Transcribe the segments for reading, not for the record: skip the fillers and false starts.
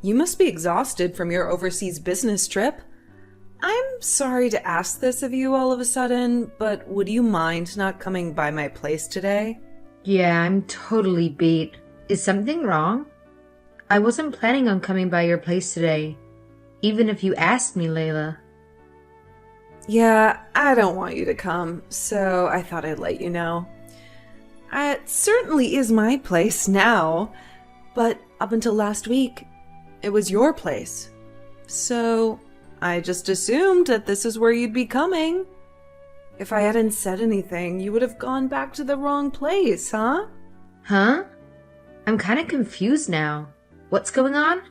You must be exhausted from your overseas business trip. I'm sorry to ask this of you all of a sudden, but would you mind not coming by my place today? Yeah, I'm totally beat. Is something wrong? I wasn't planning on coming by your place today, even if you asked me, Layla. Yeah, I don't want you to come, so I thought I'd let you know. It certainly is my place now, but up until last week, it was your place. So I just assumed that this is where you'd be coming. If I hadn't said anything, you would have gone back to the wrong place, huh? Huh? I'm kind of confused now. What's going on?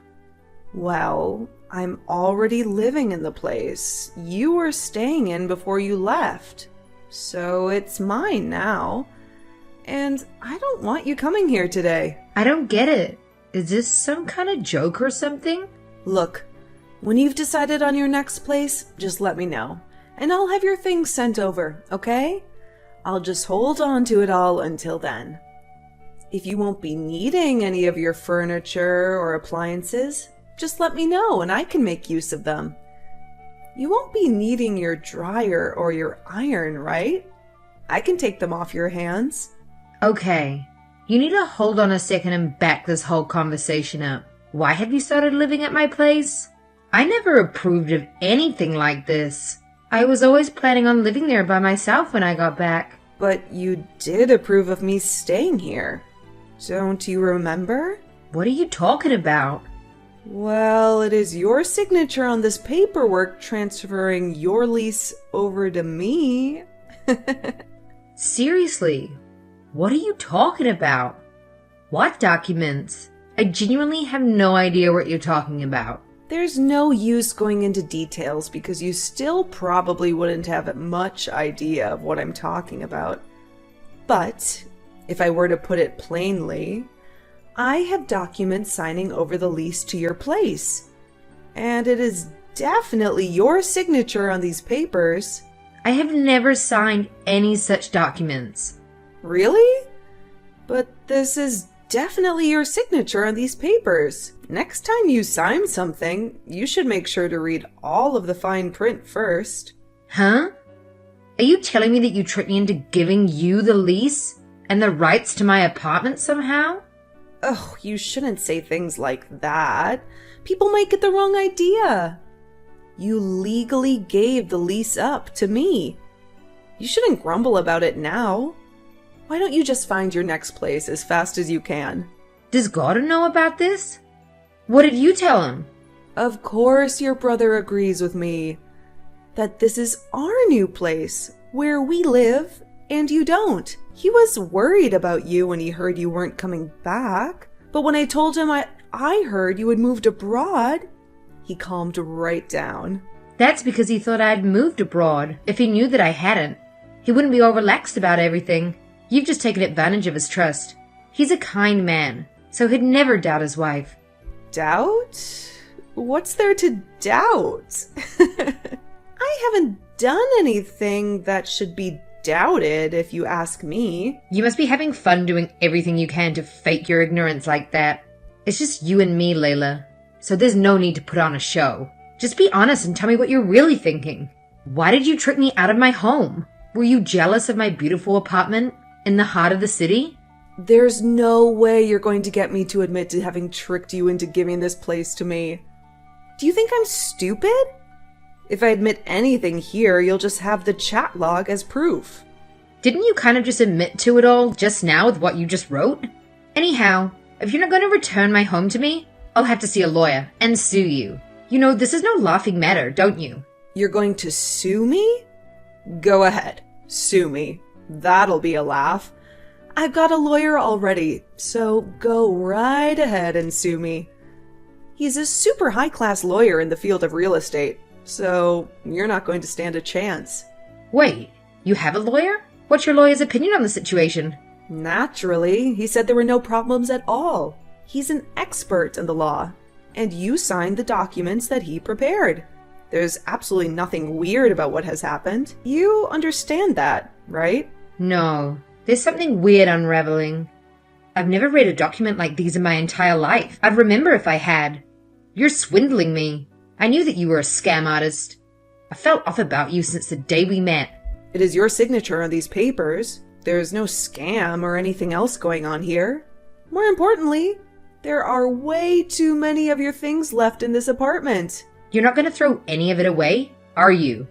Well, I'm already living in the place you were staying in before you left. So it's mine now. And I don't want you coming here today. I don't get it. Is this some kind of joke or something? Look, when you've decided on your next place, just let me know. And I'll have your things sent over, okay? I'll just hold on to it all until then. If you won't be needing any of your furniture or appliances, just let me know and I can make use of them. You won't be needing your dryer or your iron, right? I can take them off your hands. Okay, you need to hold on a second and back this whole conversation up. Why have you started living at my place? I never approved of anything like this. I was always planning on living there by myself when I got back. But you did approve of me staying here. Don't you remember? What are you talking about? Well, it is your signature on this paperwork transferring your lease over to me. Seriously, what are you talking about? What documents? I genuinely have no idea what you're talking about. There's no use going into details because you still probably wouldn't have much idea of what I'm talking about. But if I were to put it plainly, I have documents signing over the lease to your place. And it is definitely your signature on these papers. I have never signed any such documents. Really? But this is definitely your signature on these papers. Next time you sign something, you should make sure to read all of the fine print first. Huh? Are you telling me that you tricked me into giving you the lease and the rights to my apartment somehow? Oh, you shouldn't say things like that. People might get the wrong idea. You legally gave the lease up to me. You shouldn't grumble about it now. Why don't you just find your next place as fast as you can? Does Gordon know about this? What did you tell him? Of course your brother agrees with me. That this is our new place, where we live, and you don't. He was worried about you when he heard you weren't coming back. But when I told him I heard you had moved abroad, he calmed right down. That's because he thought I'd moved abroad. If he knew that I hadn't, he wouldn't be all relaxed about everything. You've just taken advantage of his trust. He's a kind man, so he'd never doubt his wife. Doubt? What's there to doubt? I haven't done anything that should be doubted, if you ask me. You must be having fun doing everything you can to fake your ignorance like that. It's just you and me, Layla, so there's no need to put on a show. Just be honest and tell me what you're really thinking. Why did you trick me out of my home? Were you jealous of my beautiful apartment in the heart of the city? There's no way you're going to get me to admit to having tricked you into giving this place to me. Do you think I'm stupid? If I admit anything here, you'll just have the chat log as proof. Didn't you kind of just admit to it all just now with what you just wrote? Anyhow, if you're not going to return my home to me, I'll have to see a lawyer and sue you. You know, this is no laughing matter, don't you? You're going to sue me? Go ahead, sue me. That'll be a laugh. I've got a lawyer already, so go right ahead and sue me. He's a super high-class lawyer in the field of real estate, so you're not going to stand a chance. Wait, you have a lawyer? What's your lawyer's opinion on the situation? Naturally, he said there were no problems at all. He's an expert in the law, and you signed the documents that he prepared. There's absolutely nothing weird about what has happened. You understand that, right? No, there's something weird unraveling. I've never read a document like these in my entire life. I'd remember if I had. You're swindling me. I knew that you were a scam artist. I felt off about you since the day we met. It is your signature on these papers. There is no scam or anything else going on here. More importantly, there are way too many of your things left in this apartment. You're not going to throw any of it away, are you?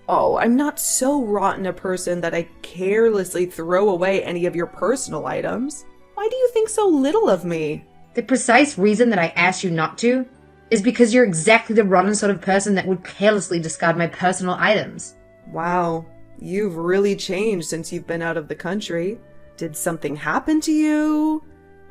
Oh, I'm not so rotten a person that I carelessly throw away any of your personal items. Why do you think so little of me? The precise reason that I asked you not to is because you're exactly the rotten sort of person that would carelessly discard my personal items. Wow, you've really changed since you've been out of the country. Did something happen to you?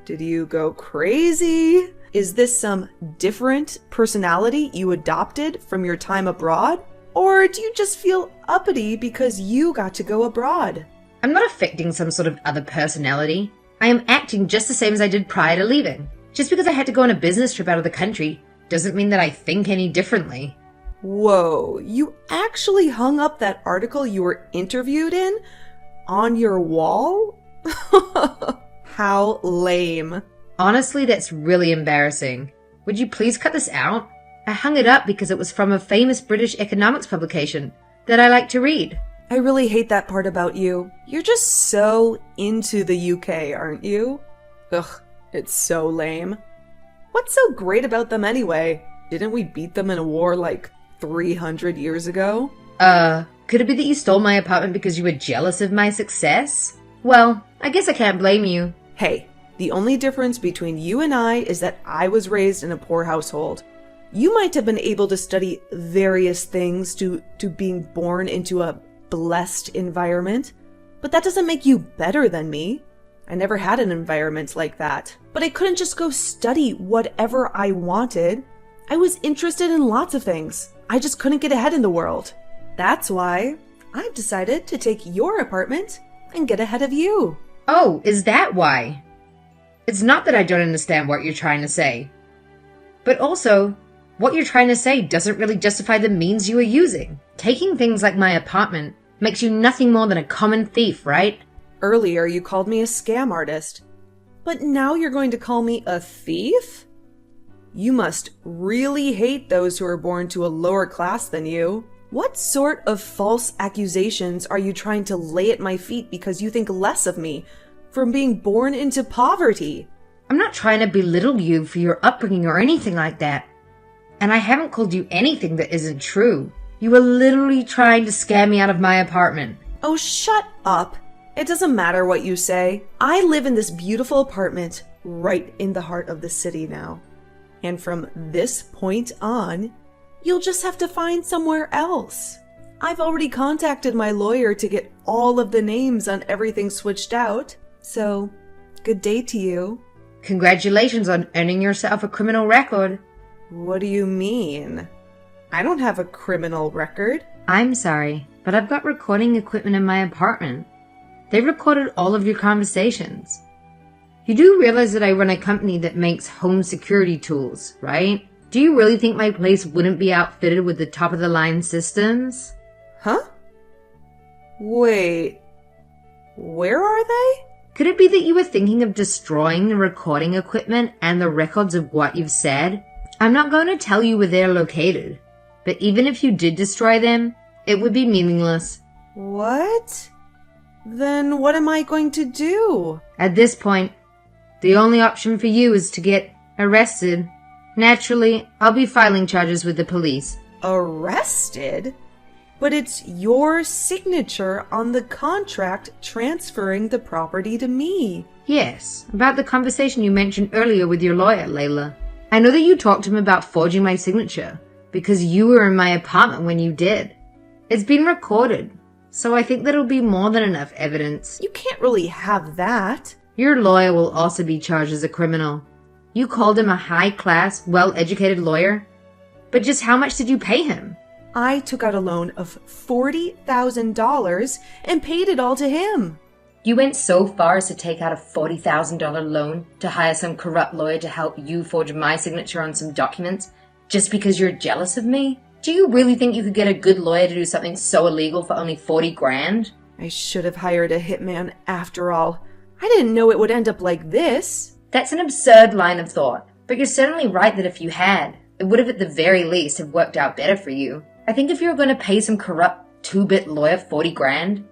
Did you go crazy? Is this some different personality you adopted from your time abroad? Or do you just feel uppity because you got to go abroad? I'm not affecting some sort of other personality. I am acting just the same as I did prior to leaving. Just because I had to go on a business trip out of the country doesn't mean that I think any differently. Whoa, you actually hung up that article you were interviewed in on your wall? How lame. Honestly, that's really embarrassing. Would you please cut this out? I hung it up because it was from a famous British economics publication that I like to read. I really hate that part about you. You're just so into the UK, aren't you? Ugh, it's so lame. What's so great about them anyway? Didn't we beat them in a war like 300 years ago? Could it be that you stole my apartment because you were jealous of my success? Well, I guess I can't blame you. Hey, the only difference between you and I is that I was raised in a poor household. You might have been able to study various things to being born into a blessed environment, but that doesn't make you better than me. I never had an environment like that, but I couldn't just go study whatever I wanted. I was interested in lots of things. I just couldn't get ahead in the world. That's why I've decided to take your apartment and get ahead of you. Oh, is that why? It's not that I don't understand what you're trying to say. But also, what you're trying to say doesn't really justify the means you are using. Taking things like my apartment makes you nothing more than a common thief, right? Earlier, you called me a scam artist. But now you're going to call me a thief? You must really hate those who are born to a lower class than you. What sort of false accusations are you trying to lay at my feet because you think less of me from being born into poverty? I'm not trying to belittle you for your upbringing or anything like that. And I haven't called you anything that isn't true. You were literally trying to scam me out of my apartment. Oh, shut up. It doesn't matter what you say. I live in this beautiful apartment right in the heart of the city now. And from this point on, you'll just have to find somewhere else. I've already contacted my lawyer to get all of the names on everything switched out. So, good day to you. Congratulations on earning yourself a criminal record. What do you mean? I don't have a criminal record. I'm sorry, but I've got recording equipment in my apartment. They recorded all of your conversations. You do realize that I run a company that makes home security tools, right? Do you really think my place wouldn't be outfitted with the top-of-the-line systems? Huh? Wait, where are they? Could it be that you were thinking of destroying the recording equipment and the records of what you've said? I'm not going to tell you where they're located, but even if you did destroy them, it would be meaningless. What? Then what am I going to do? At this point, the only option for you is to get arrested. Naturally, I'll be filing charges with the police. Arrested? But it's your signature on the contract transferring the property to me. Yes, about the conversation you mentioned earlier with your lawyer, Layla. I know that you talked to him about forging my signature, because you were in my apartment when you did. It's been recorded, so I think that'll be more than enough evidence. You can't really have that. Your lawyer will also be charged as a criminal. You called him a high-class, well-educated lawyer, but just how much did you pay him? I took out a loan of $40,000 and paid it all to him. You went so far as to take out a $40,000 loan to hire some corrupt lawyer to help you forge my signature on some documents just because you're jealous of me? Do you really think you could get a good lawyer to do something so illegal for only $40,000? I should have hired a hitman after all. I didn't know it would end up like this. That's an absurd line of thought, but you're certainly right that if you had, it would have at the very least have worked out better for you. I think if you were going to pay some corrupt two-bit lawyer 40 grand,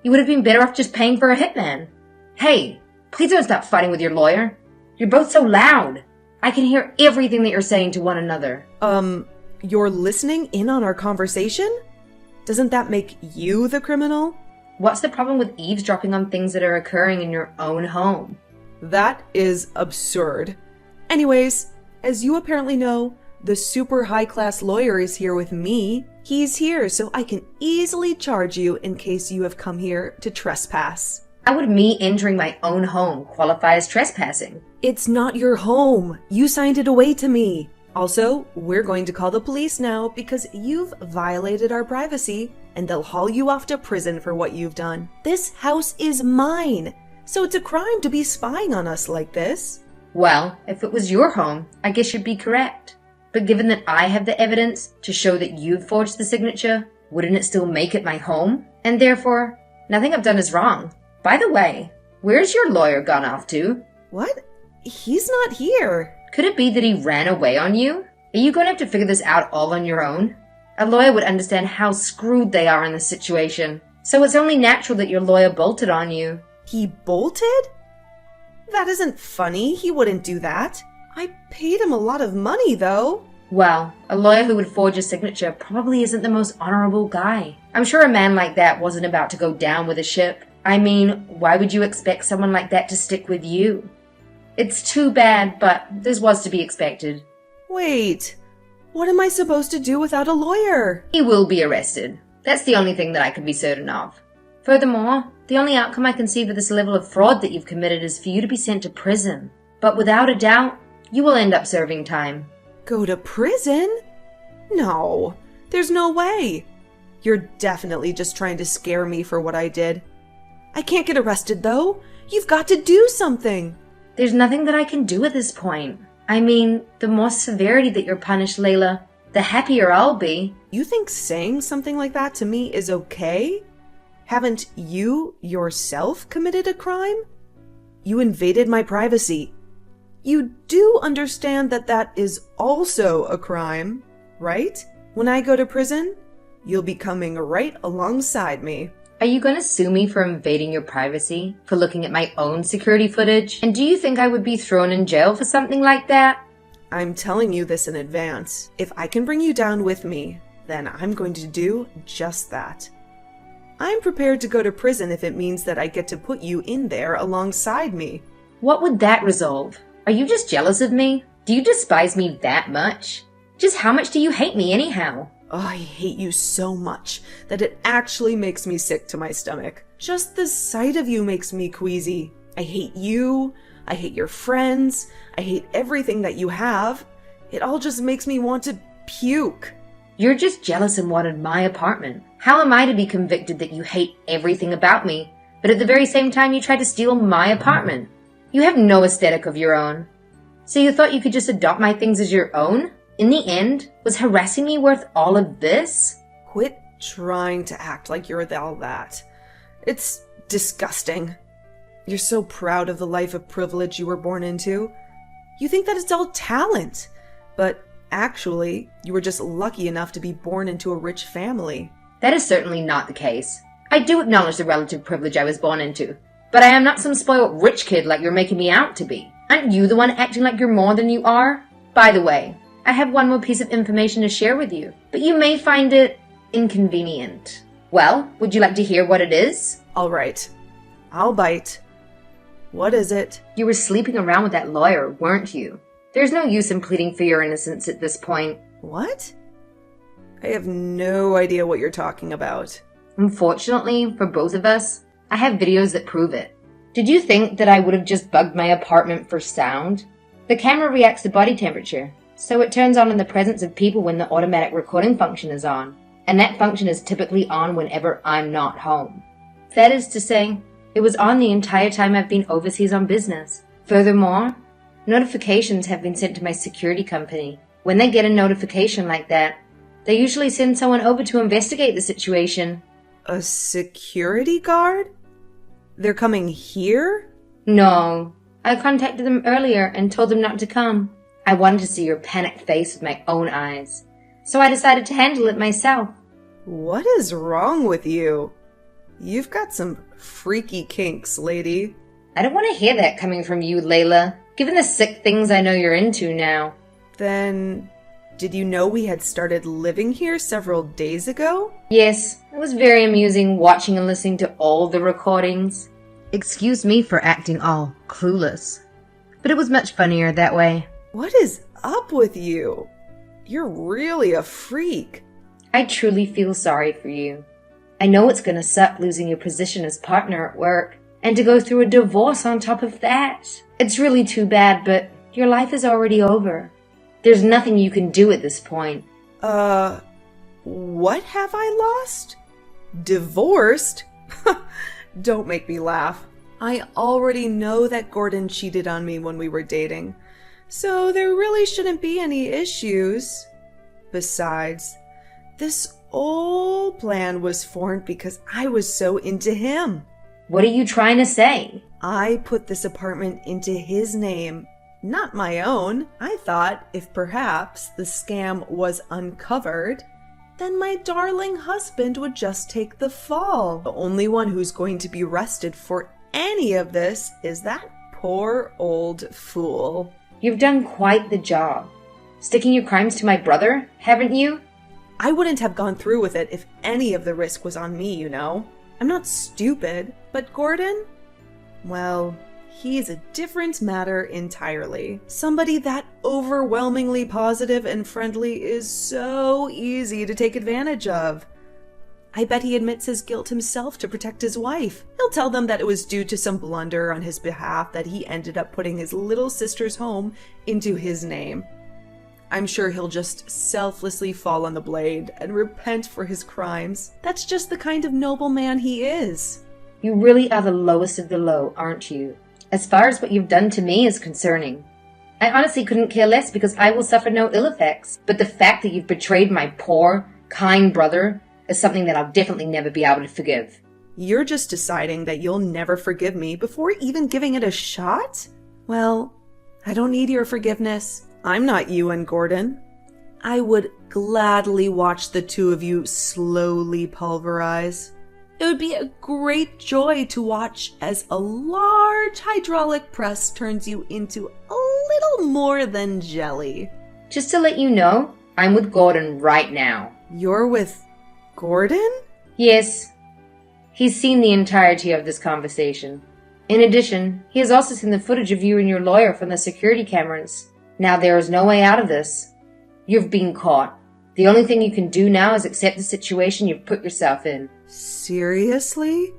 you would have been better off just paying for a hitman. Hey, please don't stop fighting with your lawyer. You're both so loud. I can hear everything that you're saying to one another. You're listening in on our conversation? Doesn't that make you the criminal? What's the problem with eavesdropping on things that are occurring in your own home? That is absurd. Anyways, as you apparently know, the super high-class lawyer is here with me. He's here so I can easily charge you in case you have come here to trespass. How would me entering my own home qualify as trespassing? It's not your home. You signed it away to me. Also, we're going to call the police now because you've violated our privacy and they'll haul you off to prison for what you've done. This house is mine, so it's a crime to be spying on us like this. Well, if it was your home, I guess you'd be correct. But given that I have the evidence to show that you've forged the signature, wouldn't it still make it my home? And therefore, nothing I've done is wrong. By the way, where's your lawyer gone off to? What? He's not here. Could it be that he ran away on you? Are you going to have to figure this out all on your own? A lawyer would understand how screwed they are in this situation. So it's only natural that your lawyer bolted on you. He bolted? That isn't funny. He wouldn't do that. I paid him a lot of money, though. Well, a lawyer who would forge a signature probably isn't the most honorable guy. I'm sure a man like that wasn't about to go down with a ship. I mean, why would you expect someone like that to stick with you? It's too bad, but this was to be expected. Wait, what am I supposed to do without a lawyer? He will be arrested. That's the only thing that I can be certain of. Furthermore, the only outcome I can see for this level of fraud that you've committed is for you to be sent to prison. But without a doubt, you will end up serving time. Go to prison? No, there's no way. You're definitely just trying to scare me for what I did. I can't get arrested, though. You've got to do something. There's nothing that I can do at this point. I mean, the more severity that you're punished, Layla, the happier I'll be. You think saying something like that to me is okay? Haven't you yourself committed a crime? You invaded my privacy. You do understand that that is also a crime, right? When I go to prison, you'll be coming right alongside me. Are you going to sue me for invading your privacy, for looking at my own security footage? And do you think I would be thrown in jail for something like that? I'm telling you this in advance. If I can bring you down with me, then I'm going to do just that. I'm prepared to go to prison if it means that I get to put you in there alongside me. What would that resolve? Are you just jealous of me? Do you despise me that much? Just how much do you hate me anyhow? Oh, I hate you so much that it actually makes me sick to my stomach. Just the sight of you makes me queasy. I hate you. I hate your friends. I hate everything that you have. It all just makes me want to puke. You're just jealous and wanted my apartment. How am I to be convicted that you hate everything about me, but at the very same time you tried to steal my apartment? You have no aesthetic of your own. So you thought you could just adopt my things as your own? In the end, was harassing me worth all of this? Quit trying to act like you're all that. It's disgusting. You're so proud of the life of privilege you were born into. You think that it's all talent, but actually, you were just lucky enough to be born into a rich family. That is certainly not the case. I do acknowledge the relative privilege I was born into, but I am not some spoiled rich kid like you're making me out to be. Aren't you the one acting like you're more than you are? By the way, I have one more piece of information to share with you, but you may find it inconvenient. Well, would you like to hear what it is? All right, I'll bite. What is it? You were sleeping around with that lawyer, weren't you? There's no use in pleading for your innocence at this point. What? I have no idea what you're talking about. Unfortunately, for both of us, I have videos that prove it. Did you think that I would have just bugged my apartment for sound? The camera reacts to body temperature, so it turns on in the presence of people when the automatic recording function is on, and that function is typically on whenever I'm not home. That is to say, it was on the entire time I've been overseas on business. Furthermore, notifications have been sent to my security company. When they get a notification like that, they usually send someone over to investigate the situation. A security guard? They're coming here? No, I contacted them earlier and told them not to come. I wanted to see your panicked face with my own eyes, so I decided to handle it myself. What is wrong with you? You've got some freaky kinks, lady. I don't want to hear that coming from you, Layla, given the sick things I know you're into now. Then, did you know we had started living here several days ago? Yes, it was very amusing watching and listening to all the recordings. Excuse me for acting all clueless, but it was much funnier that way. What is up with you? You're really a freak. I truly feel sorry for you. I know it's gonna suck losing your position as partner at work, and to go through a divorce on top of that. It's really too bad, but your life is already over. There's nothing you can do at this point. What have I lost? Divorced? Don't make me laugh. I already know that Gordon cheated on me when we were dating, so there really shouldn't be any issues. Besides, this whole plan was formed because I was so into him. What are you trying to say? I put this apartment into his name, not my own. I thought if perhaps the scam was uncovered, then my darling husband would just take the fall. The only one who's going to be arrested for any of this is that poor old fool. You've done quite the job. Sticking your crimes to my brother, haven't you? I wouldn't have gone through with it if any of the risk was on me, you know. I'm not stupid, but Gordon? Well, he's a different matter entirely. Somebody that overwhelmingly positive and friendly is so easy to take advantage of. I bet he admits his guilt himself to protect his wife. He'll tell them that it was due to some blunder on his behalf that he ended up putting his little sister's home into his name. I'm sure he'll just selflessly fall on the blade and repent for his crimes. That's just the kind of noble man he is. You really are the lowest of the low, aren't you? As far as what you've done to me is concerning. I honestly couldn't care less because I will suffer no ill effects. But the fact that you've betrayed my poor, kind brother is something that I'll definitely never be able to forgive. You're just deciding that you'll never forgive me before even giving it a shot? Well, I don't need your forgiveness. I'm not you and Gordon. I would gladly watch the two of you slowly pulverize. It would be a great joy to watch as a large hydraulic press turns you into a little more than jelly. Just to let you know, I'm with Gordon right now. You're with Gordon? Yes. He's seen the entirety of this conversation. In addition, he has also seen the footage of you and your lawyer from the security cameras. Now there is no way out of this. You've been caught. The only thing you can do now is accept the situation you've put yourself in. Seriously?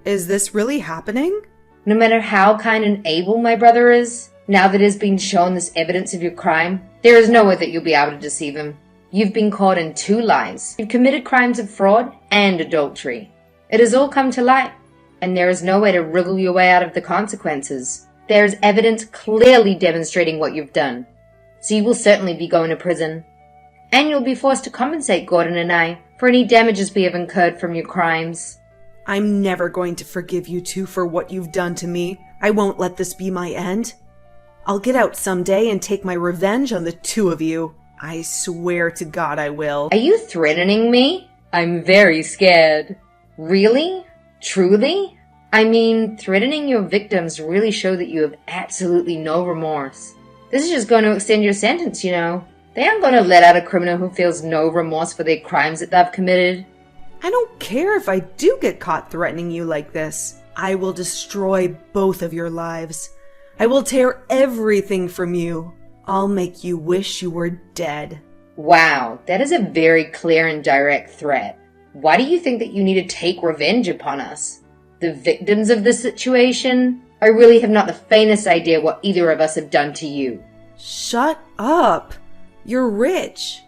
Is this really happening? No matter how kind and able my brother is, now that it has been shown this evidence of your crime, there is no way that you'll be able to deceive him. You've been caught in 2 lies. You've committed crimes of fraud and adultery. It has all come to light, and there is no way to wriggle your way out of the consequences. There is evidence clearly demonstrating what you've done. So you will certainly be going to prison. And you'll be forced to compensate Gordon and I for any damages we have incurred from your crimes. I'm never going to forgive you two for what you've done to me. I won't let this be my end. I'll get out someday and take my revenge on the 2 of you. I swear to God I will. Are you threatening me? I'm very scared. Really? Truly? I mean, threatening your victims really show that you have absolutely no remorse. This is just going to extend your sentence, you know. They aren't going to let out a criminal who feels no remorse for their crimes that they've committed. I don't care if I do get caught threatening you like this. I will destroy both of your lives. I will tear everything from you. I'll make you wish you were dead. Wow, that is a very clear and direct threat. Why do you think that you need to take revenge upon us? The victims of this situation? I really have not the faintest idea what either of us have done to you. Shut up. You're rich.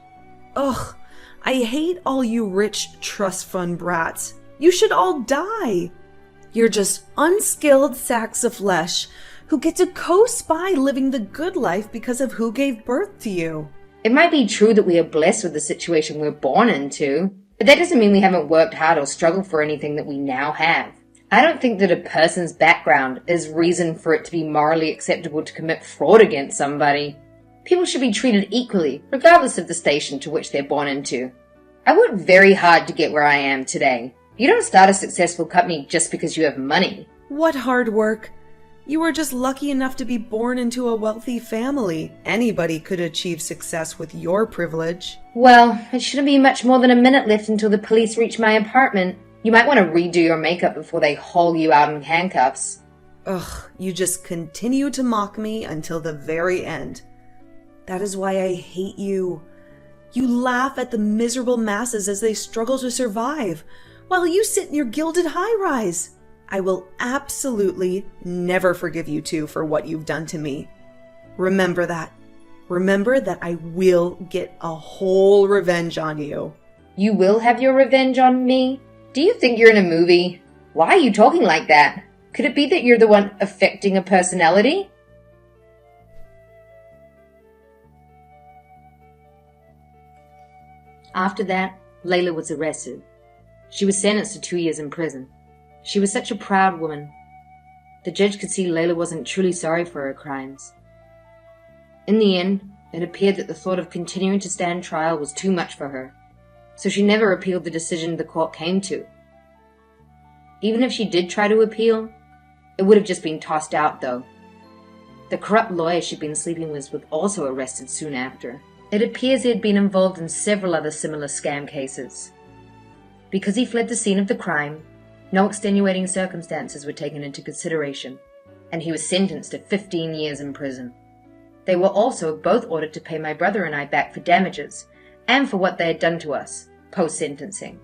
Ugh, I hate all you rich trust fund brats. You should all die. You're just unskilled sacks of flesh who get to coast by living the good life because of who gave birth to you. It might be true that we are blessed with the situation we're born into, but that doesn't mean we haven't worked hard or struggled for anything that we now have. I don't think that a person's background is reason for it to be morally acceptable to commit fraud against somebody. People should be treated equally, regardless of the station to which they're born into. I worked very hard to get where I am today. You don't start a successful company just because you have money. What hard work? You were just lucky enough to be born into a wealthy family. Anybody could achieve success with your privilege. Well, it shouldn't be much more than a minute left until the police reach my apartment. You might want to redo your makeup before they haul you out in handcuffs. Ugh, you just continue to mock me until the very end. That is why I hate you. You laugh at the miserable masses as they struggle to survive, while you sit in your gilded high-rise. I will absolutely never forgive you two for what you've done to me. Remember that. Remember that I will get a whole revenge on you. You will have your revenge on me? Do you think you're in a movie? Why are you talking like that? Could it be that you're the one affecting a personality? After that, Layla was arrested. She was sentenced to 2 years in prison. She was such a proud woman. The judge could see Layla wasn't truly sorry for her crimes. In the end, it appeared that the thought of continuing to stand trial was too much for her, so she never appealed the decision the court came to. Even if she did try to appeal, it would have just been tossed out, though. The corrupt lawyer she'd been sleeping with was also arrested soon after. It appears he had been involved in several other similar scam cases. Because he fled the scene of the crime, no extenuating circumstances were taken into consideration, and he was sentenced to 15 years in prison. They were also both ordered to pay my brother and I back for damages, and for what they had done to us, post-sentencing.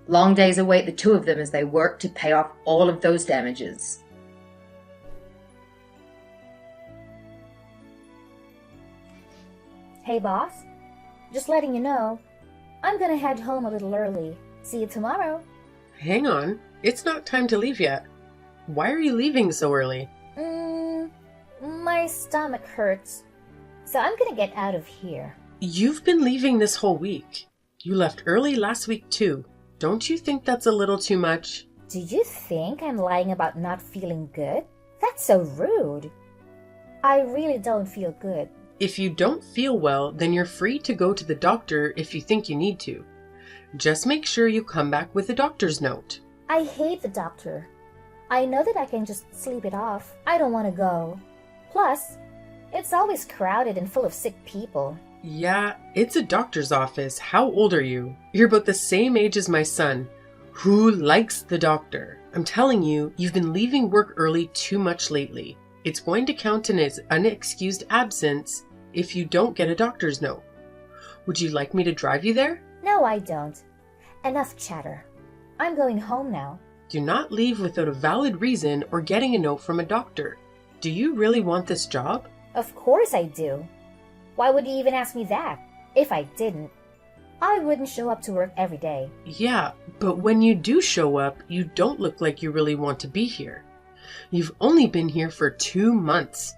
Long days await the two of them as they work to pay off all of those damages. Hey boss, just letting you know, I'm gonna head home a little early. See you tomorrow. Hang on, it's not time to leave yet. Why are you leaving so early? My stomach hurts, so I'm gonna get out of here. You've been leaving this whole week. You left early last week too. Don't you think that's a little too much? Do you think I'm lying about not feeling good? That's so rude. I really don't feel good. If you don't feel well, then you're free to go to the doctor if you think you need to. Just make sure you come back with a doctor's note. I hate the doctor. I know that I can just sleep it off. I don't want to go. Plus, it's always crowded and full of sick people. Yeah, it's a doctor's office. How old are you? You're about the same age as my son. Who likes the doctor? I'm telling you, you've been leaving work early too much lately. It's going to count in as unexcused absence if you don't get a doctor's note. Would you like me to drive you there? No, I don't. Enough chatter. I'm going home now. Do not leave without a valid reason or getting a note from a doctor. Do you really want this job? Of course I do. Why would you even ask me that? If I didn't, I wouldn't show up to work every day. Yeah, but when you do show up, you don't look like you really want to be here. You've only been here for 2 months.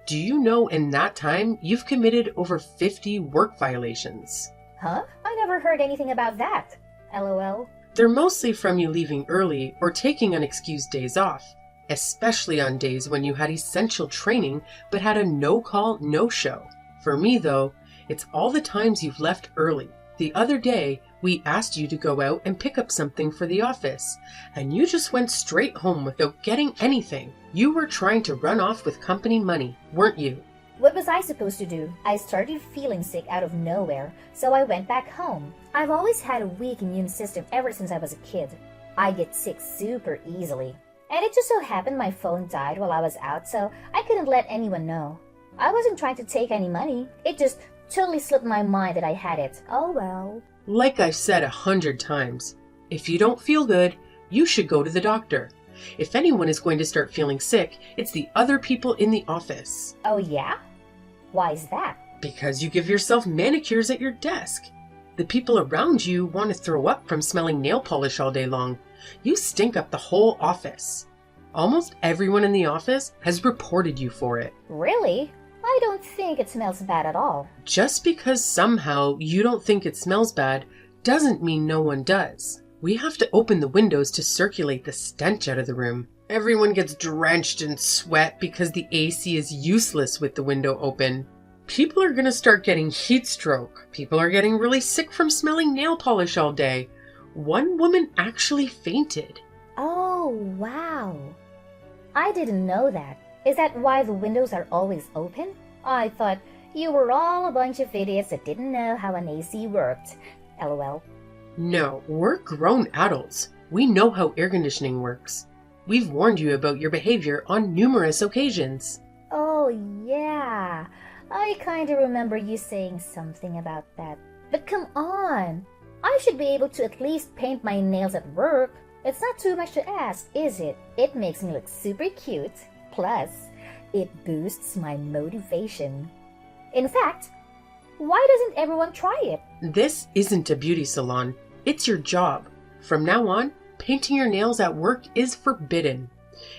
Do you know in that time you've committed over 50 work violations? Huh? I never heard anything about that. LOL. They're mostly from you leaving early or taking unexcused days off, especially on days when you had essential training but had a no-call, no-show. For me, though, it's all the times you've left early. The other day, we asked you to go out and pick up something for the office, and you just went straight home without getting anything. You were trying to run off with company money, weren't you? What was I supposed to do? I started feeling sick out of nowhere, so I went back home. I've always had a weak immune system ever since I was a kid. I get sick super easily. And it just so happened my phone died while I was out, so I couldn't let anyone know. I wasn't trying to take any money. It just totally slipped my mind that I had it. Oh well. Like I've said 100 times, if you don't feel good, you should go to the doctor. If anyone is going to start feeling sick, it's the other people in the office. Oh yeah? Why is that? Because you give yourself manicures at your desk. The people around you want to throw up from smelling nail polish all day long. You stink up the whole office. Almost everyone in the office has reported you for it. Really? I don't think it smells bad at all. Just because somehow you don't think it smells bad doesn't mean no one does. We have to open the windows to circulate the stench out of the room. Everyone gets drenched in sweat because the AC is useless with the window open. People are gonna start getting heat stroke. People are getting really sick from smelling nail polish all day. One woman actually fainted. Oh, wow. I didn't know that. Is that why the windows are always open? I thought you were all a bunch of idiots that didn't know how an AC worked. LOL. No, we're grown adults. We know how air conditioning works. We've warned you about your behavior on numerous occasions. Oh, yeah. I kinda remember you saying something about that. But come on. I should be able to at least paint my nails at work. It's not too much to ask, is it? It makes me look super cute. Plus, it boosts my motivation. In fact, why doesn't everyone try it? This isn't a beauty salon. It's your job. From now on, painting your nails at work is forbidden.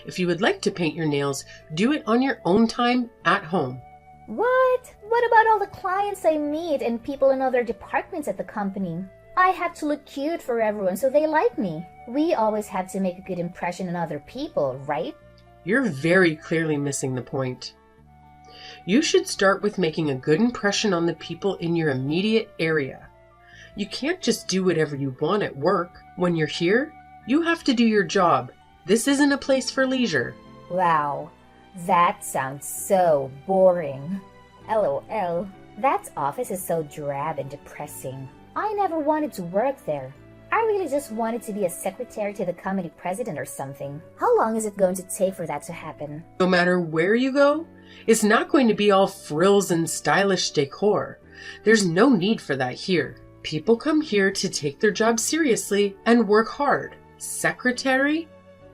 If you would like to paint your nails, do it on your own time at home. What? What about all the clients I meet and people in other departments at the company? I have to look cute for everyone so they like me. We always have to make a good impression on other people, right? You're very clearly missing the point. You should start with making a good impression on the people in your immediate area. You can't just do whatever you want at work. When you're here, you have to do your job. This isn't a place for leisure. Wow, that sounds so boring. LOL, that office is so drab and depressing. I never wanted to work there. I really just wanted to be a secretary to the company president or something. How long is it going to take for that to happen? No matter where you go, it's not going to be all frills and stylish decor. There's no need for that here. People come here to take their job seriously and work hard. Secretary?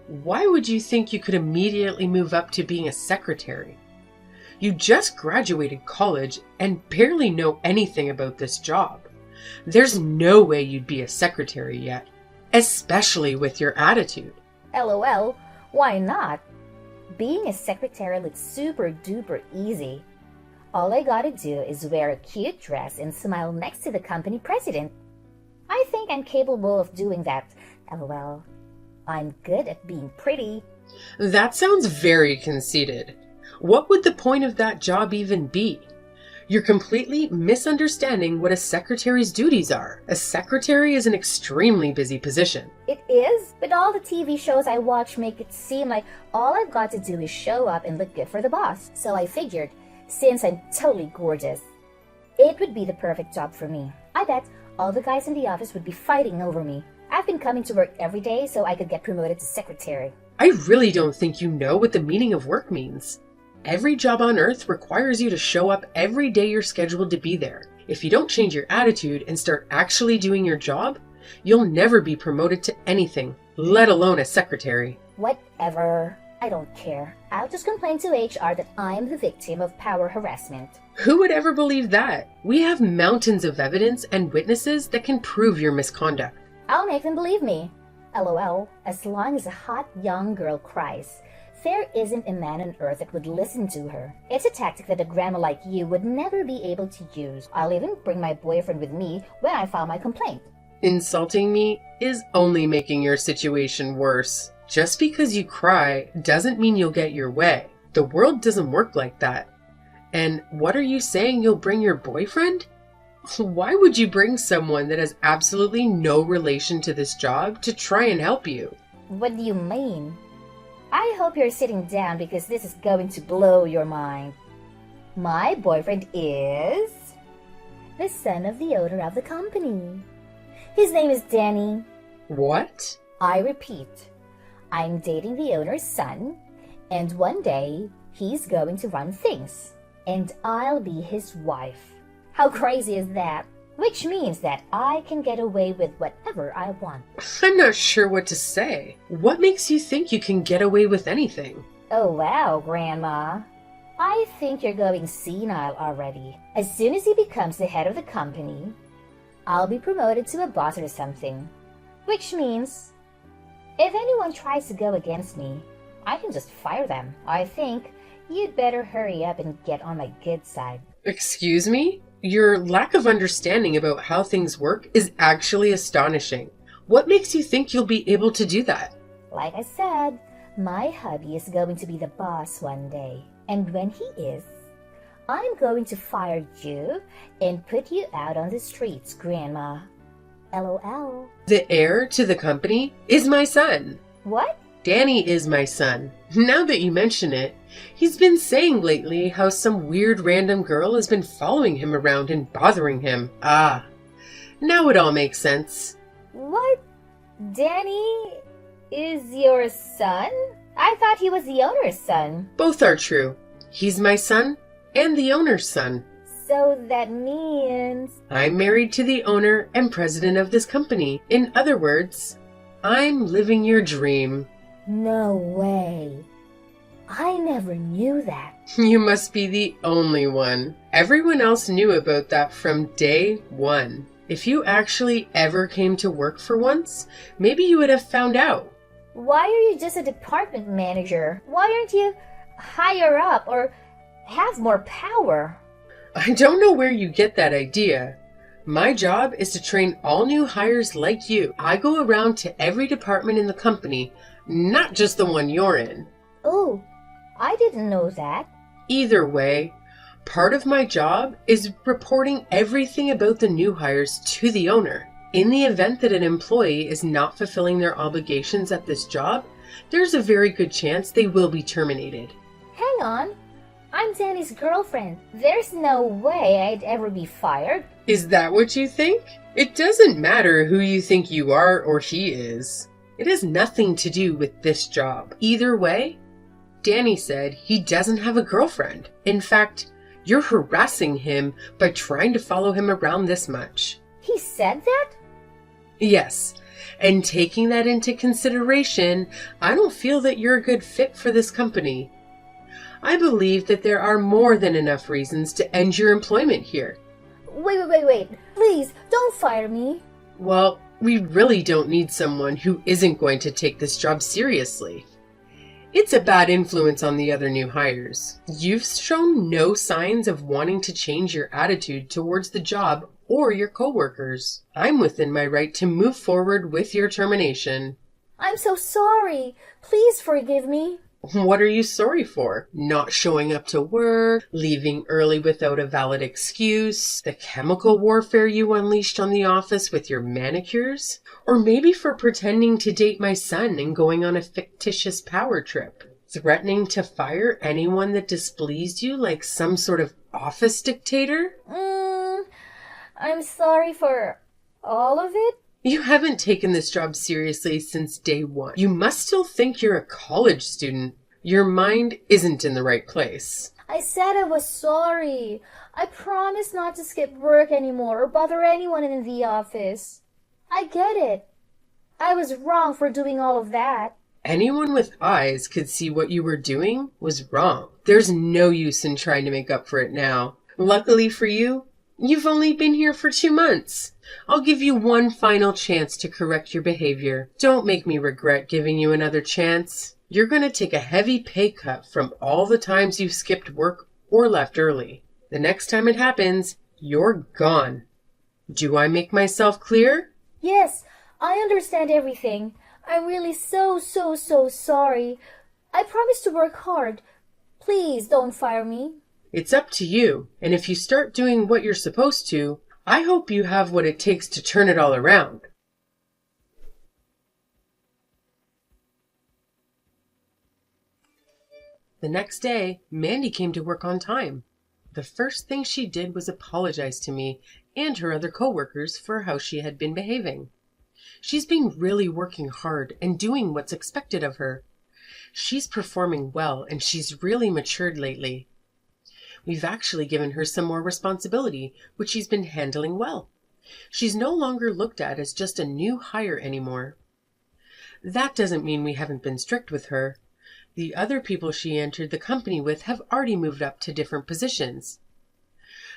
Why would you think you could immediately move up to being a secretary? You just graduated college and barely know anything about this job. There's no way you'd be a secretary yet, especially with your attitude. LOL, why not? Being a secretary looks super duper easy. All I gotta do is wear a cute dress and smile next to the company president. I think I'm capable of doing that. LOL, I'm good at being pretty. That sounds very conceited. What would the point of that job even be? You're completely misunderstanding what a secretary's duties are. A secretary is an extremely busy position. It is, but all the TV shows I watch make it seem like all I've got to do is show up and look good for the boss. So I figured, since I'm totally gorgeous, it would be the perfect job for me. I bet all the guys in the office would be fighting over me. I've been coming to work every day so I could get promoted to secretary. I really don't think you know what the meaning of work means. Every job on earth requires you to show up every day you're scheduled to be there. If you don't change your attitude and start actually doing your job, you'll never be promoted to anything, let alone a secretary. Whatever. I don't care. I'll just complain to HR that I'm the victim of power harassment. Who would ever believe that? We have mountains of evidence and witnesses that can prove your misconduct. I'll make them believe me. LOL, as long as a hot young girl cries, there isn't a man on earth that would listen to her. It's a tactic that a grandma like you would never be able to use. I'll even bring my boyfriend with me when I file my complaint. Insulting me is only making your situation worse. Just because you cry doesn't mean you'll get your way. The world doesn't work like that. And what are you saying, you'll bring your boyfriend? Why would you bring someone that has absolutely no relation to this job to try and help you? What do you mean? I hope you're sitting down because this is going to blow your mind. My boyfriend is the son of the owner of the company. His name is Danny. What? I repeat, I'm dating the owner's son, and one day he's going to run things, and I'll be his wife. How crazy is that? Which means that I can get away with whatever I want. I'm not sure what to say. What makes you think you can get away with anything? Oh wow, Grandma. I think you're going senile already. As soon as he becomes the head of the company, I'll be promoted to a boss or something. Which means, if anyone tries to go against me, I can just fire them. I think you'd better hurry up and get on my good side. Excuse me? Your lack of understanding about how things work is actually astonishing. What makes you think you'll be able to do that? Like I said, my hubby is going to be the boss one day. And when he is, I'm going to fire you and put you out on the streets, Grandma. LOL. The heir to the company is my son. What? Danny is my son. Now that you mention it, he's been saying lately how some weird random girl has been following him around and bothering him. Ah, now it all makes sense. What? Danny is your son? I thought he was the owner's son. Both are true. He's my son and the owner's son. So that means... I'm married to the owner and president of this company. In other words, I'm living your dream. No way. I never knew that. You must be the only one. Everyone else knew about that from day one. If you actually ever came to work for once, maybe you would have found out. Why are you just a department manager? Why aren't you higher up or have more power? I don't know where you get that idea. My job is to train all new hires like you. I go around to every department in the company, not just the one you're in. Oh, I didn't know that. Either way, part of my job is reporting everything about the new hires to the owner. In the event that an employee is not fulfilling their obligations at this job, there's a very good chance they will be terminated. Hang on. I'm Danny's girlfriend. There's no way I'd ever be fired. Is that what you think? It doesn't matter who you think you are or he is. It has nothing to do with this job. Either way, Danny said he doesn't have a girlfriend. In fact, you're harassing him by trying to follow him around this much. He said that? Yes, and taking that into consideration, I don't feel that you're a good fit for this company. I believe that there are more than enough reasons to end your employment here. Wait. Please, don't fire me. Well, we really don't need someone who isn't going to take this job seriously. It's a bad influence on the other new hires. You've shown no signs of wanting to change your attitude towards the job or your coworkers. I'm within my right to move forward with your termination. I'm so sorry. Please forgive me. What are you sorry for? Not showing up to work, leaving early without a valid excuse, the chemical warfare you unleashed on the office with your manicures? Or maybe for pretending to date my son and going on a fictitious power trip? Threatening to fire anyone that displeased you like some sort of office dictator? I'm sorry for all of it. You haven't taken this job seriously since day one. You must still think you're a college student. Your mind isn't in the right place. I said I was sorry. I promised not to skip work anymore or bother anyone in the office. I get it. I was wrong for doing all of that. Anyone with eyes could see what you were doing was wrong. There's no use in trying to make up for it now. Luckily for you, you've only been here for 2 months. I'll give you one final chance to correct your behavior. Don't make me regret giving you another chance. You're going to take a heavy pay cut from all the times you've skipped work or left early. The next time it happens, you're gone. Do I make myself clear? Yes, I understand everything. I'm really so sorry. I promise to work hard. Please don't fire me. It's up to you, and if you start doing what you're supposed to, I hope you have what it takes to turn it all around. The next day, Mandy came to work on time. The first thing she did was apologize to me and her other coworkers for how she had been behaving. She's been really working hard and doing what's expected of her. She's performing well, and she's really matured lately. We've actually given her some more responsibility, which she's been handling well. She's no longer looked at as just a new hire anymore. That doesn't mean we haven't been strict with her. The other people she entered the company with have already moved up to different positions.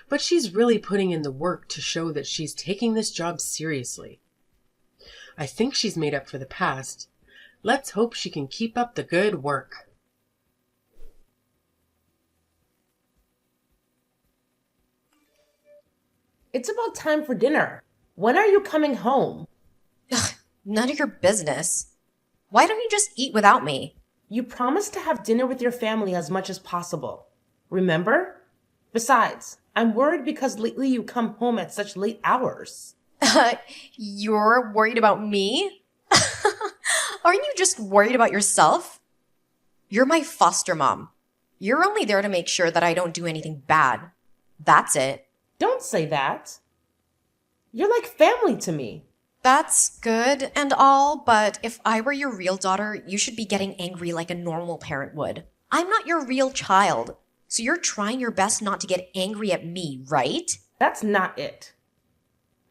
But she's really putting in the work to show that she's taking this job seriously. I think she's made up for the past. Let's hope she can keep up the good work. It's about time for dinner. When are you coming home? Ugh, none of your business. Why don't you just eat without me? You promised to have dinner with your family as much as possible. Remember? Besides, I'm worried because lately you come home at such late hours. You're worried about me? Aren't you just worried about yourself? You're my foster mom. You're only there to make sure that I don't do anything bad. That's it. Don't say that. You're like family to me. That's good and all, but if I were your real daughter, you should be getting angry like a normal parent would. I'm not your real child, so you're trying your best not to get angry at me, right? That's not it.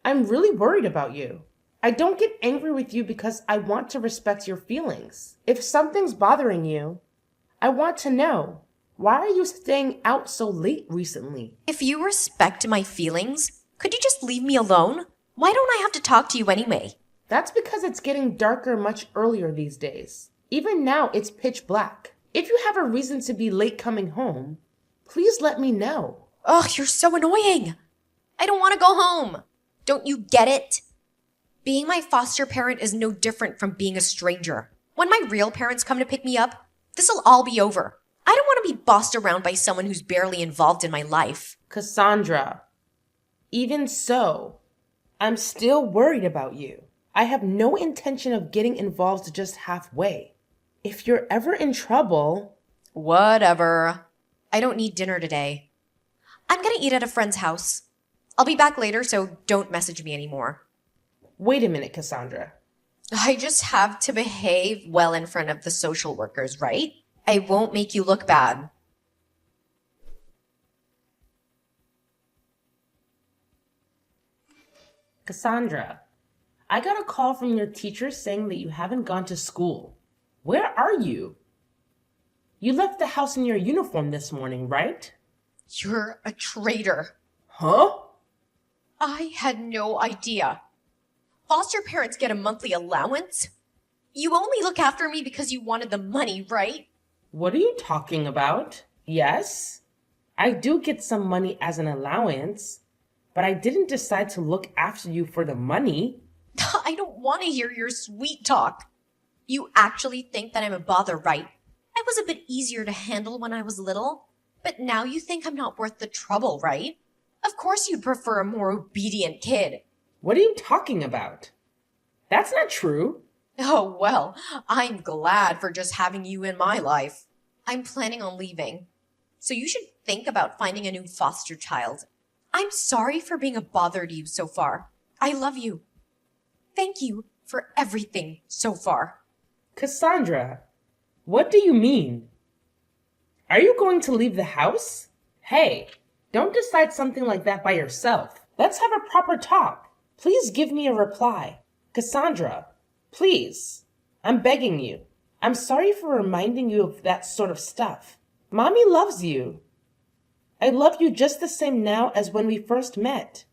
I'm really worried about you. I don't get angry with you because I want to respect your feelings. If something's bothering you, I want to know. Why are you staying out so late recently? If you respect my feelings, could you just leave me alone? Why don't I have to talk to you anyway? That's because it's getting darker much earlier these days. Even now, it's pitch black. If you have a reason to be late coming home, please let me know. Ugh, you're so annoying. I don't want to go home. Don't you get it? Being my foster parent is no different from being a stranger. When my real parents come to pick me up, this'll all be over. I don't want to be bossed around by someone who's barely involved in my life. Cassandra, even so, I'm still worried about you. I have no intention of getting involved just halfway. If you're ever in trouble... Whatever. I don't need dinner today. I'm gonna eat at a friend's house. I'll be back later, so don't message me anymore. Wait a minute, Cassandra. I just have to behave well in front of the social workers, right? I won't make you look bad. Cassandra, I got a call from your teacher saying that you haven't gone to school. Where are you? You left the house in your uniform this morning, right? You're a traitor. Huh? I had no idea. Foster parents get a monthly allowance? You only look after me because you wanted the money, right? What are you talking about? Yes, I do get some money as an allowance, but I didn't decide to look after you for the money. I don't want to hear your sweet talk. You actually think that I'm a bother, right? I was a bit easier to handle when I was little, but now you think I'm not worth the trouble, right? Of course you'd prefer a more obedient kid. What are you talking about? That's not true. Oh, well, I'm glad for just having you in my life. I'm planning on leaving, so you should think about finding a new foster child. I'm sorry for being a bother to you so far. I love you. Thank you for everything so far. Cassandra, what do you mean? Are you going to leave the house? Hey, don't decide something like that by yourself. Let's have a proper talk. Please give me a reply. Cassandra, please. I'm begging you. I'm sorry for reminding you of that sort of stuff. Mommy loves you. I love you just the same now as when we first met.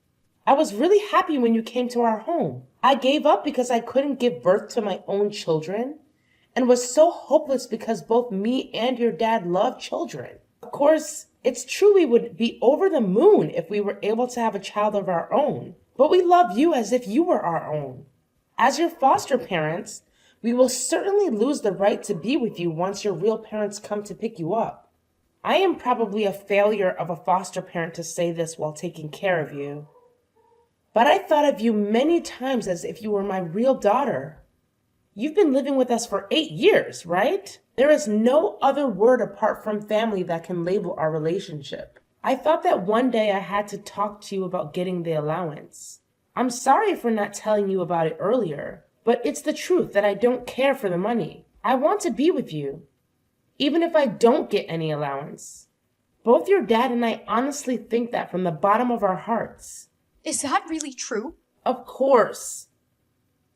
I was really happy when you came to our home. I gave up because I couldn't give birth to my own children and was so hopeless because both me and your dad love children. Of course, it's true we would be over the moon if we were able to have a child of our own, but we love you as if you were our own. As your foster parents, we will certainly lose the right to be with you once your real parents come to pick you up. I am probably a failure of a foster parent to say this while taking care of you, but I thought of you many times as if you were my real daughter. You've been living with us for 8 years, right? There is no other word apart from family that can label our relationship. I thought that one day I had to talk to you about getting the allowance. I'm sorry for not telling you about it earlier, but it's the truth that I don't care for the money. I want to be with you, even if I don't get any allowance. Both your dad and I honestly think that from the bottom of our hearts. Is that really true? Of course.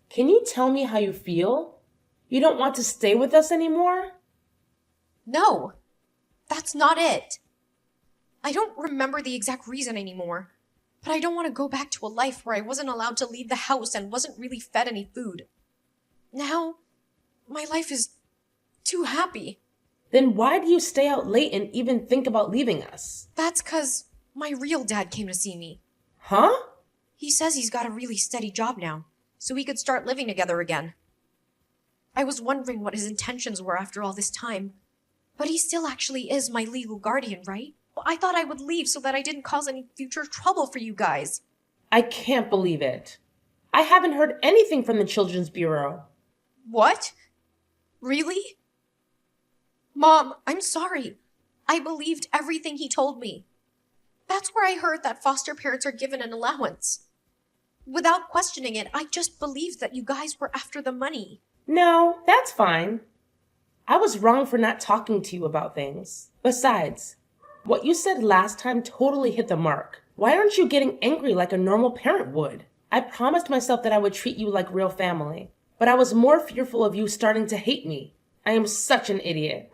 Can you tell me how you feel? You don't want to stay with us anymore? No, that's not it. I don't remember the exact reason anymore, but I don't want to go back to a life where I wasn't allowed to leave the house and wasn't really fed any food. Now, my life is too happy. Then why do you stay out late and even think about leaving us? That's 'cause my real dad came to see me. Huh? He says he's got a really steady job now, so we could start living together again. I was wondering what his intentions were after all this time, but he still actually is my legal guardian, right? I thought I would leave so that I didn't cause any future trouble for you guys. I can't believe it. I haven't heard anything from the Children's Bureau. What? Really? Mom, I'm sorry. I believed everything he told me. That's where I heard that foster parents are given an allowance. Without questioning it, I just believed that you guys were after the money. No, that's fine. I was wrong for not talking to you about things. Besides, what you said last time totally hit the mark. Why aren't you getting angry like a normal parent would? I promised myself that I would treat you like real family, but I was more fearful of you starting to hate me. I am such an idiot.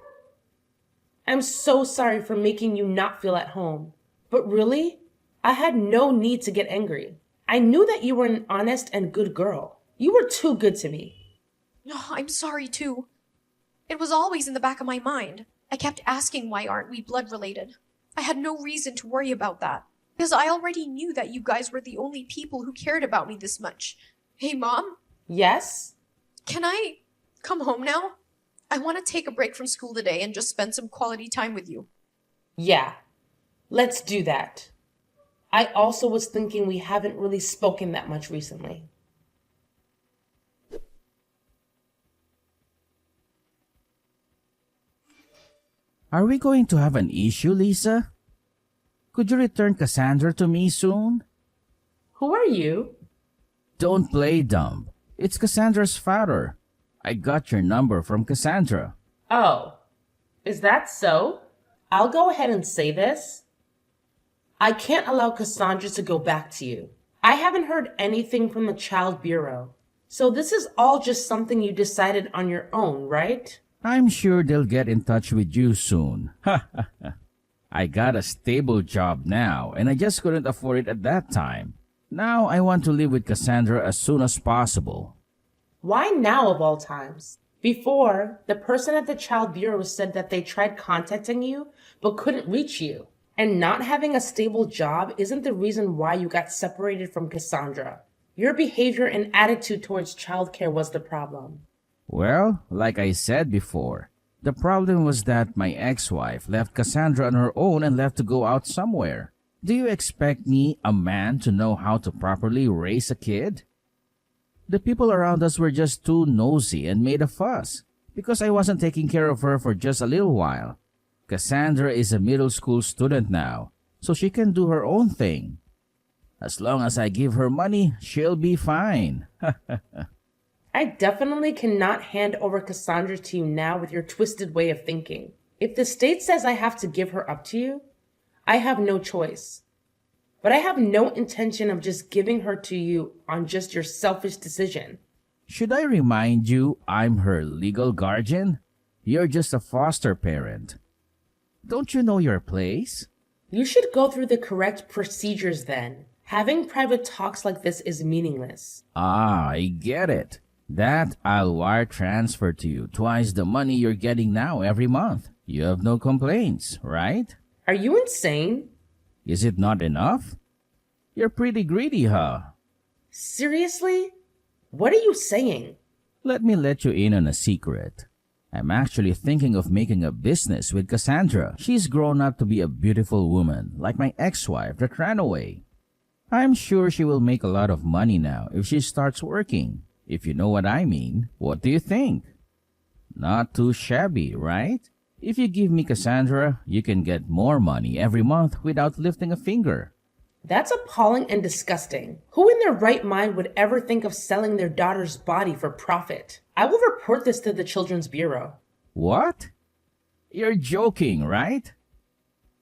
I'm so sorry for making you not feel at home. But really, I had no need to get angry. I knew that you were an honest and good girl. You were too good to me. Oh, I'm sorry too. It was always in the back of my mind. I kept asking why aren't we blood related. I had no reason to worry about that, because I already knew that you guys were the only people who cared about me this much. Hey, Mom? Yes? Can I come home now? I want to take a break from school today and just spend some quality time with you. Yeah, let's do that. I also was thinking we haven't really spoken that much recently. Are we going to have an issue, Lisa? Could you return Cassandra to me soon? Who are you? Don't play dumb. It's Cassandra's father. I got your number from Cassandra. Oh, is that so? I'll go ahead and say this. I can't allow Cassandra to go back to you. I haven't heard anything from the Child Bureau. So this is all just something you decided on your own, right? I'm sure they'll get in touch with you soon. I got a stable job now, and I just couldn't afford it at that time. Now I want to live with Cassandra as soon as possible. Why now of all times? Before, the person at the Child Bureau said that they tried contacting you, but couldn't reach you. And not having a stable job isn't the reason why you got separated from Cassandra. Your behavior and attitude towards childcare was the problem. Well, like I said before, the problem was that my ex-wife left Cassandra on her own and left to go out somewhere. Do you expect me, a man, to know how to properly raise a kid? The people around us were just too nosy and made a fuss because I wasn't taking care of her for just a little while. Cassandra is a middle school student now, so she can do her own thing. As long as I give her money, she'll be fine. I definitely cannot hand over Cassandra to you now with your twisted way of thinking. If the state says I have to give her up to you, I have no choice. But I have no intention of just giving her to you on just your selfish decision. Should I remind you I'm her legal guardian? You're just a foster parent. Don't you know your place? You should go through the correct procedures then. Having private talks like this is meaningless. Ah, I get it. That I'll wire transfer to you twice the money you're getting now every month. You have no complaints, right? Are you insane? Is it not enough? You're pretty greedy, huh? Seriously? What are you saying? Let me let you in on a secret. I'm actually thinking of making a business with Cassandra. She's grown up to be a beautiful woman, like my ex-wife that ran away. I'm sure she will make a lot of money now if she starts working. If you know what I mean, what do you think? Not too shabby, right? If you give me Cassandra, you can get more money every month without lifting a finger. That's appalling and disgusting. Who in their right mind would ever think of selling their daughter's body for profit? I will report this to the Children's Bureau. What? You're joking, right?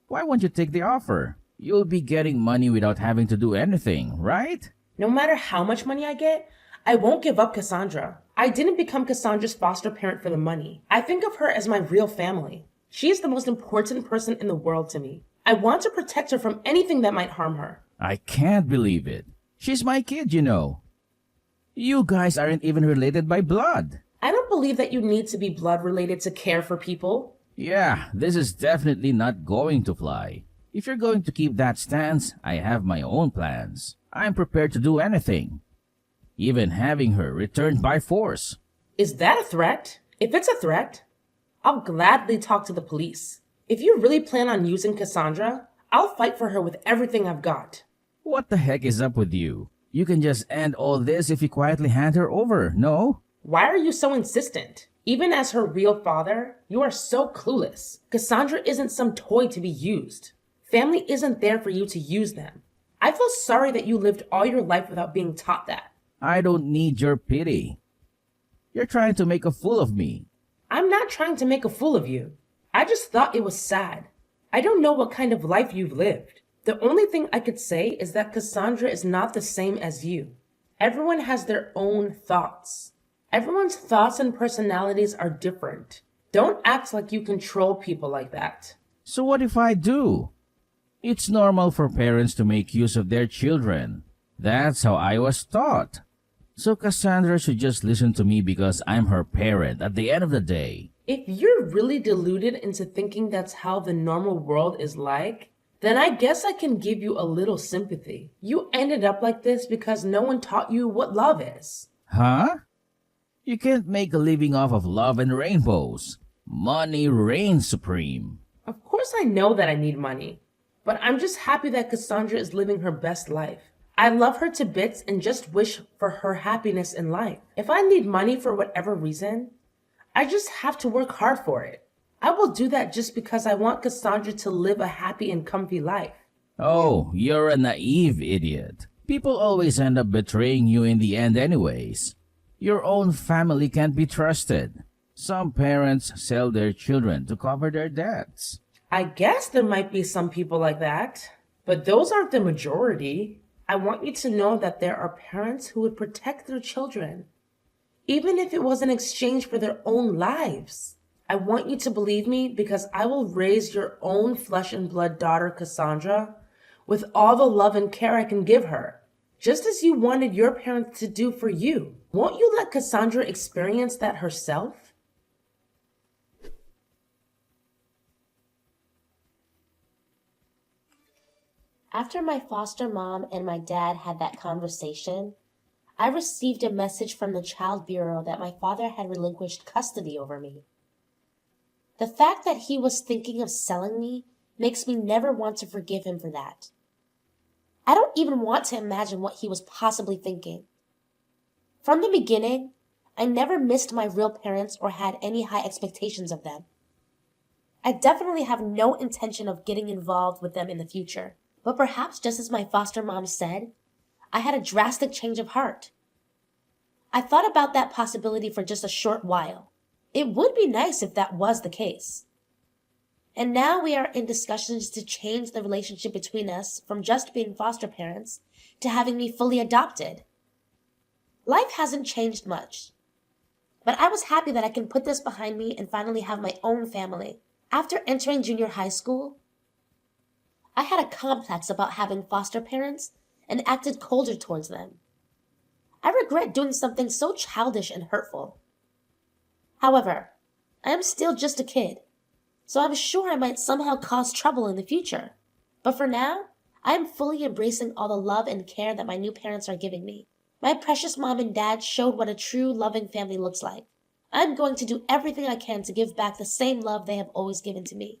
Why won't you take the offer? You'll be getting money without having to do anything, right? No matter how much money I get, I won't give up Cassandra. I didn't become Cassandra's foster parent for the money. I think of her as my real family. She is the most important person in the world to me. I want to protect her from anything that might harm her. I can't believe it. She's my kid, you know. You guys aren't even related by blood. I don't believe that you need to be blood related to care for people. Yeah, this is definitely not going to fly. If you're going to keep that stance, I have my own plans. I'm prepared to do anything. Even having her returned by force. Is that a threat? If it's a threat, I'll gladly talk to the police. If you really plan on using Cassandra, I'll fight for her with everything I've got. What the heck is up with you? You can just end all this if you quietly hand her over, no? Why are you so insistent? Even as her real father, you are so clueless. Cassandra isn't some toy to be used. Family isn't there for you to use them. I feel sorry that you lived all your life without being taught that. I don't need your pity. You're trying to make a fool of me. I'm not trying to make a fool of you. I just thought it was sad. I don't know what kind of life you've lived. The only thing I could say is that Cassandra is not the same as you. Everyone has their own thoughts. Everyone's thoughts and personalities are different. Don't act like you control people like that. So what if I do? It's normal for parents to make use of their children. That's how I was taught. So Cassandra should just listen to me because I'm her parent at the end of the day. If you're really deluded into thinking that's how the normal world is like, then I guess I can give you a little sympathy. You ended up like this because no one taught you what love is. Huh? You can't make a living off of love and rainbows. Money reigns supreme. Of course I know that I need money, but I'm just happy that Cassandra is living her best life. I love her to bits and just wish for her happiness in life. If I need money for whatever reason, I just have to work hard for it. I will do that just because I want Cassandra to live a happy and comfy life. Oh, you're a naive idiot. People always end up betraying you in the end anyways. Your own family can't be trusted. Some parents sell their children to cover their debts. I guess there might be some people like that, but those aren't the majority. I want you to know that there are parents who would protect their children, even if it was in exchange for their own lives. I want you to believe me because I will raise your own flesh and blood daughter, Cassandra, with all the love and care I can give her, just as you wanted your parents to do for you. Won't you let Cassandra experience that herself? After my foster mom and my dad had that conversation, I received a message from the Child Bureau that my father had relinquished custody over me. The fact that he was thinking of selling me makes me never want to forgive him for that. I don't even want to imagine what he was possibly thinking. From the beginning, I never missed my real parents or had any high expectations of them. I definitely have no intention of getting involved with them in the future. But perhaps just as my foster mom said, I had a drastic change of heart. I thought about that possibility for just a short while. It would be nice if that was the case. And now we are in discussions to change the relationship between us from just being foster parents to having me fully adopted. Life hasn't changed much. But I was happy that I can put this behind me and finally have my own family. After entering junior high school, I had a complex about having foster parents and acted colder towards them. I regret doing something so childish and hurtful. However, I am still just a kid, so I'm sure I might somehow cause trouble in the future. But for now, I am fully embracing all the love and care that my new parents are giving me. My precious mom and dad showed what a true loving family looks like. I'm going to do everything I can to give back the same love they have always given to me.